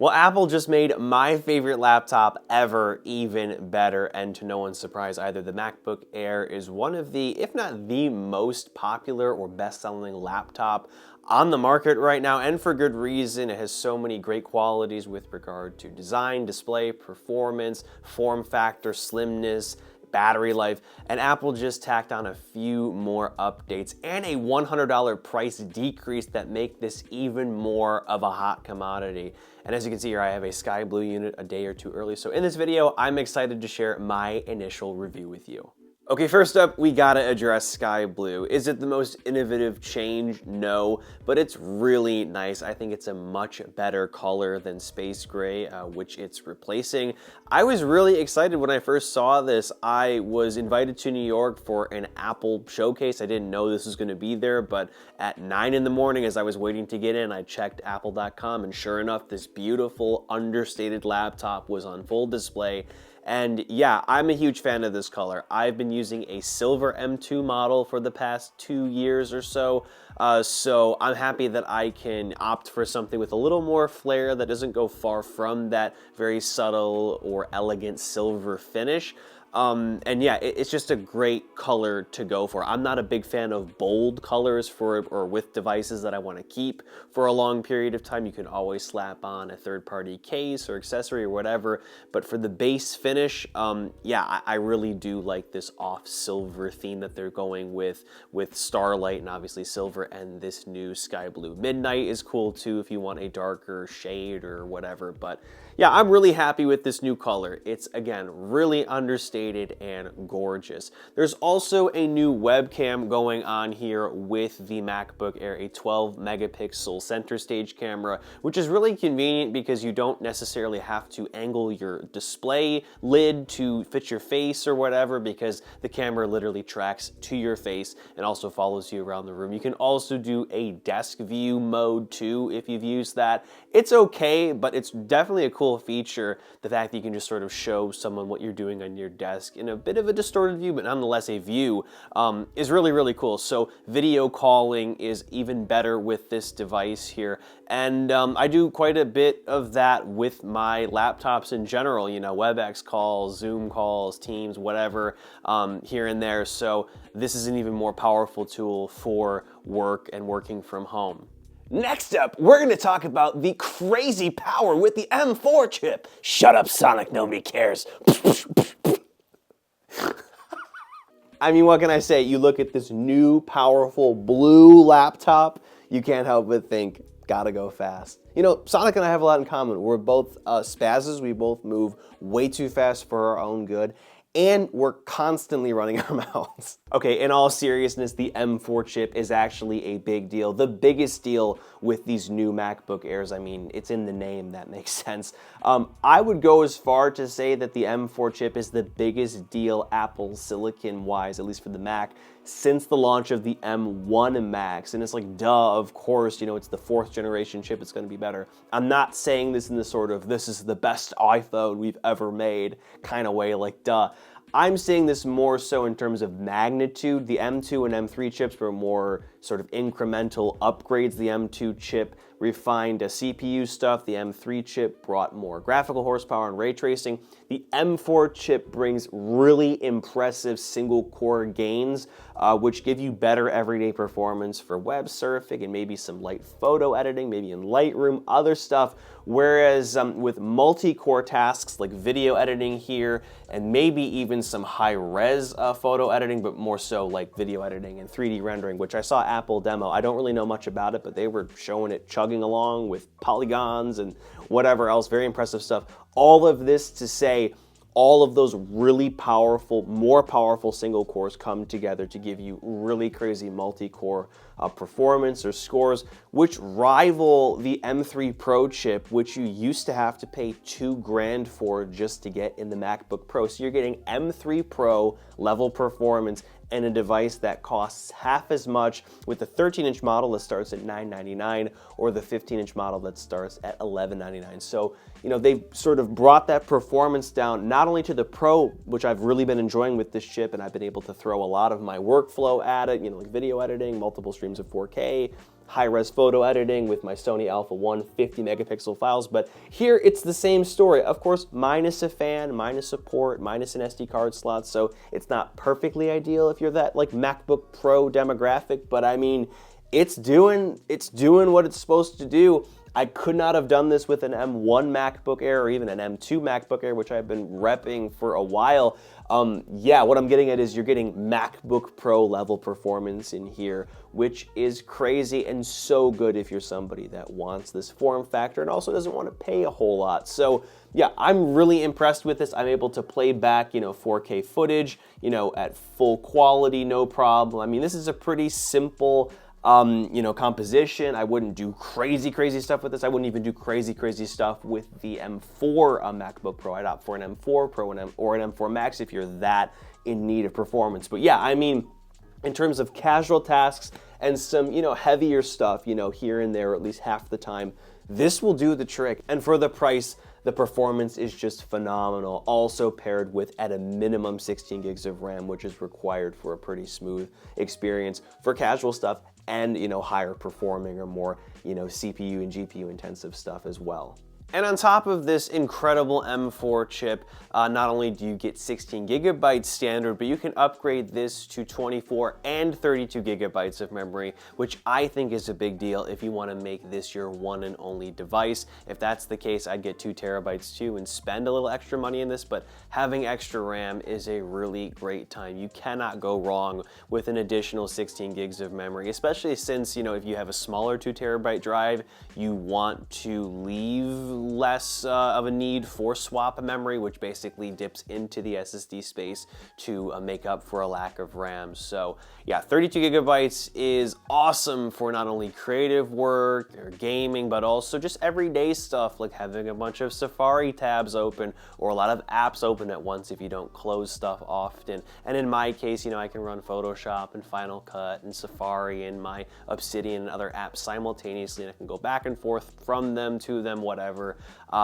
Well, Apple just made my favorite laptop ever even better, and to no one's surprise either, the MacBook Air is one of the, if not the most popular or best-selling laptop on the market right now, and for good reason. It has so many great qualities with regard to design, display, performance, form factor, slimness, battery life, and Apple just tacked on a few more updates and a $100 price decrease that make this even more of a hot commodity. And as you can see here, I have a sky blue unit a day or two early, so in this video, I'm excited to share my initial review with you. Okay, first up, we gotta address sky blue. Is it the most innovative change? No, but it's really nice. I think it's a much better color than space gray, which it's replacing. I was really excited when I first saw this. I was invited to New York for an Apple showcase. I didn't know this was gonna be there, but at 9 in the morning as I was waiting to get in, I checked apple.com, and sure enough, this beautiful, understated laptop was on full display. And yeah, I'm a huge fan of this color. I've been using a silver M2 model for the past 2 years or so, so I'm happy that I can opt for something with a little more flair that doesn't go far from that very subtle or elegant silver finish. And yeah, it's just a great color to go for. I'm not a big fan of bold colors for or with devices that I want to keep for a long period of time. You can always slap on a third-party case or accessory or whatever, but for the base finish, yeah, I really do like this off silver theme that they're going with Starlight and obviously silver, and this new sky blue. Midnight is cool too if you want a darker shade or whatever, but yeah, I'm really happy with this new color. It's, again, really understated and gorgeous. There's also a new webcam going on here with the MacBook Air, a 12 megapixel center stage camera, which is really convenient because you don't necessarily have to angle your display lid to fit your face or whatever, because the camera literally tracks to your face and also follows you around the room. You can also do a desk view mode too if you've used that. It's okay, but it's definitely a cool feature, the fact that you can just sort of show someone what you're doing on your desk in a bit of a distorted view, but nonetheless a view, is really, really cool. So video calling is even better with this device here. And I do quite a bit of that with my laptops in general, you know, WebEx calls, Zoom calls, Teams, whatever, here and there. So this is an even more powerful tool for work and working from home. Next up, we're going to talk about the crazy power with the M4 chip. Shut up, Sonic, nobody cares. I mean, what can I say? You look at this new, powerful blue laptop, you can't help but think, gotta go fast. You know, Sonic and I have a lot in common. We're both spazzes. We both move way too fast for our own good, and we're constantly running our mouths. Okay, in all seriousness, the M4 chip is actually a big deal. The biggest deal with these new MacBook Airs. I mean, it's in the name, that makes sense. I would go as far to say that the M4 chip is the biggest deal Apple silicon-wise, at least for the Mac, since the launch of the M1 Macs. And it's like, duh, of course, you know, it's the 4th generation chip, it's gonna be better. I'm not saying this in the sort of, this is the best iPhone we've ever made kind of way, like, duh. I'm saying this more so in terms of magnitude. The M2 and M3 chips were more sort of incremental upgrades. The M2 chip refined CPU stuff. The M3 chip brought more graphical horsepower and ray tracing. The M4 chip brings really impressive single core gains, which give you better everyday performance for web surfing and maybe some light photo editing, maybe in Lightroom, other stuff. Whereas with multi-core tasks like video editing here, and maybe even some high-res photo editing, but more so like video editing and 3D rendering, which I saw Apple demo. I don't really know much about it, but they were showing it chugging along with polygons and whatever else. Very impressive stuff. All of this to say, all of those really powerful, more powerful single cores come together to give you really crazy multi-core performance or scores, which rival the M3 Pro chip, which you used to have to pay $2 grand for just to get in the MacBook Pro. So you're getting M3 Pro level performance and a device that costs half as much with the 13-inch model that starts at $999 or the 15-inch model that starts at $1199. So, you know, they've sort of brought that performance down, not only to the Pro, which I've really been enjoying with this chip, and I've been able to throw a lot of my workflow at it, you know, like video editing, multiple streams of 4K, high-res photo editing with my Sony Alpha 1 50 megapixel files, but here it's the same story. Of course, minus a fan, minus a port, minus an SD card slot, so it's not perfectly ideal if you're that like MacBook Pro demographic, but I mean, it's doing what it's supposed to do. I could not have done this with an M1 MacBook Air or even an M2 MacBook Air, which I've been repping for a while. Yeah, what I'm getting at is you're getting MacBook Pro level performance in here, which is crazy and so good if you're somebody that wants this form factor and also doesn't want to pay a whole lot. So yeah, I'm really impressed with this. I'm able to play back, 4K footage, at full quality, no problem. I mean, this is a pretty simple composition. I wouldn't do crazy stuff with this. I wouldn't even do crazy stuff with the M4 MacBook Pro. I'd opt for an M4 Pro or an M4 Max if you're that in need of performance. But yeah, I mean, in terms of casual tasks and some, heavier stuff, here and there, at least half the time, this will do the trick. And for the price, the performance is just phenomenal. Also paired with, at a minimum, 16 gigs of RAM, which is required for a pretty smooth experience for casual stuff and, higher performing or more, CPU and GPU intensive stuff as well. And on top of this incredible M4 chip, not only do you get 16 gigabytes standard, but you can upgrade this to 24 and 32 gigabytes of memory, which I think is a big deal if you want to make this your one and only device. If that's the case, I'd get 2 terabytes too and spend a little extra money in this, but having extra RAM is a really great time. You cannot go wrong with an additional 16 gigs of memory, especially since, if you have a smaller 2 terabyte drive, you want to leave less of a need for swap memory, which basically dips into the SSD space to make up for a lack of RAM. So yeah, 32 gigabytes is awesome for not only creative work or gaming, but also just everyday stuff like having a bunch of Safari tabs open or a lot of apps open at once if you don't close stuff often. And in my case, I can run Photoshop and Final Cut and Safari and my Obsidian and other apps simultaneously, and I can go back and forth from them to them, whatever,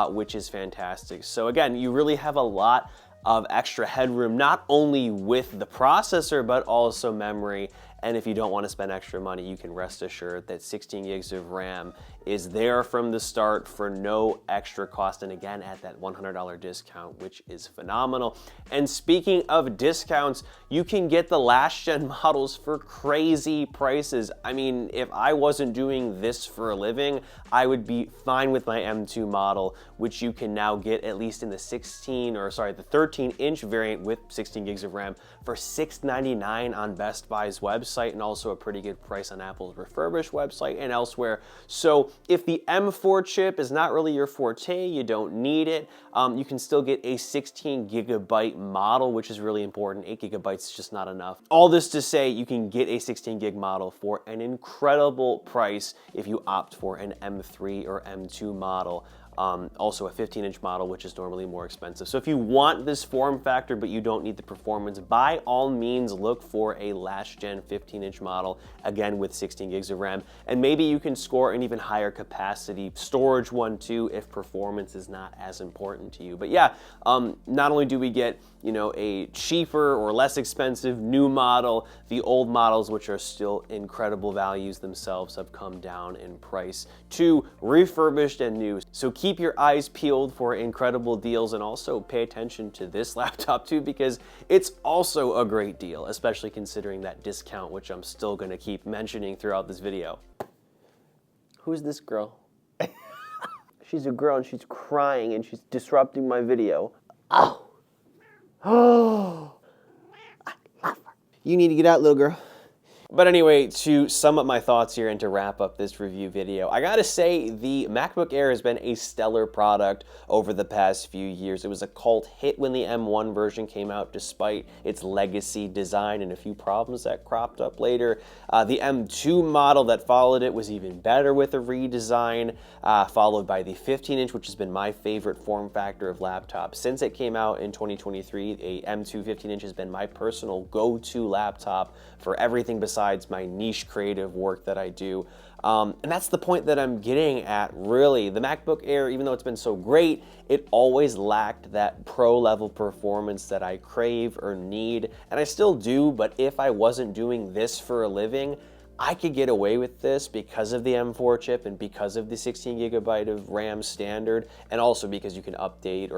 which is fantastic. So again, you really have a lot of extra headroom, not only with the processor, but also memory. And if you don't want to spend extra money, you can rest assured that 16 gigs of RAM is there from the start for no extra cost. And again, at that $100 discount, which is phenomenal. And speaking of discounts, you can get the last gen models for crazy prices. I mean, if I wasn't doing this for a living, I would be fine with my M2 model, which you can now get at least in the 13-inch variant with 16 gigs of RAM for $699 on Best Buy's website, and also a pretty good price on Apple's refurbished website and elsewhere. So if the M4 chip is not really your forte, you don't need it, you can still get a 16 gigabyte model, which is really important. 8 gigabytes is just not enough. All this to say, you can get a 16 gig model for an incredible price if you opt for an M3 or M2 model. Also a 15-inch model, which is normally more expensive. So if you want this form factor, but you don't need the performance, by all means look for a last-gen 15-inch model, again with 16 gigs of RAM. And maybe you can score an even higher capacity storage one too if performance is not as important to you. But yeah, not only do we get, a cheaper or less expensive new model, the old models, which are still incredible values themselves, have come down in price to refurbished and new. So keep your eyes peeled for incredible deals, and also pay attention to this laptop too, because it's also a great deal, especially considering that discount, which I'm still gonna keep mentioning throughout this video. Who's this girl? She's a girl and she's crying and she's disrupting my video. Oh. Oh, I love her. You need to get out, little girl. But anyway, to sum up my thoughts here and to wrap up this review video, I gotta say the MacBook Air has been a stellar product over the past few years. It was a cult hit when the M1 version came out, despite its legacy design and a few problems that cropped up later. The M2 model that followed it was even better with a redesign, followed by the 15-inch, which has been my favorite form factor of laptop since it came out in 2023. A M2 15-inch has been my personal go-to laptop for everything besides my niche creative work that I do. And that's the point that I'm getting at, really. The MacBook Air, even though it's been so great, it always lacked that pro level performance that I crave or need, and I still do, but if I wasn't doing this for a living, I could get away with this because of the M4 chip and because of the 16 gigabyte of RAM standard, and also because you can upgrade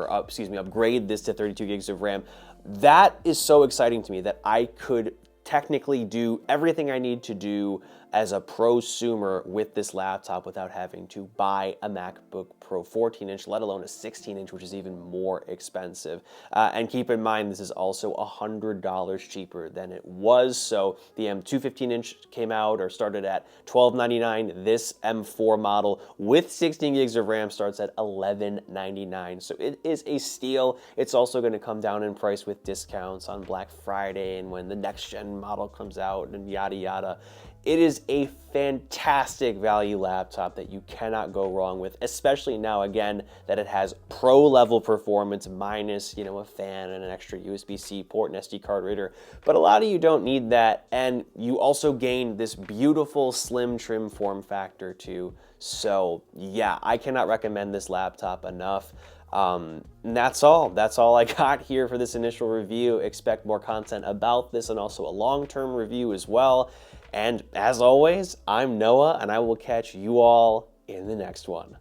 this to 32 gigs of RAM. That is so exciting to me that I could technically do everything I need to do as a prosumer with this laptop without having to buy a MacBook Pro 14-inch, let alone a 16-inch, which is even more expensive. And keep in mind, this is also $100 cheaper than it was. So the M2 15-inch came out or started at $1299. This M4 model with 16 gigs of RAM starts at $1199. So it is a steal. It's also going to come down in price with discounts on Black Friday and when the next gen model comes out and yada yada. It is a fantastic value laptop that you cannot go wrong with, especially now, again, that it has pro-level performance minus, a fan and an extra USB-C port and SD card reader. But a lot of you don't need that, and you also gain this beautiful slim trim form factor too. So yeah, I cannot recommend this laptop enough. And that's all I got here for this initial review. Expect more content about this and also a long-term review as well. And as always, I'm Noah, and I will catch you all in the next one.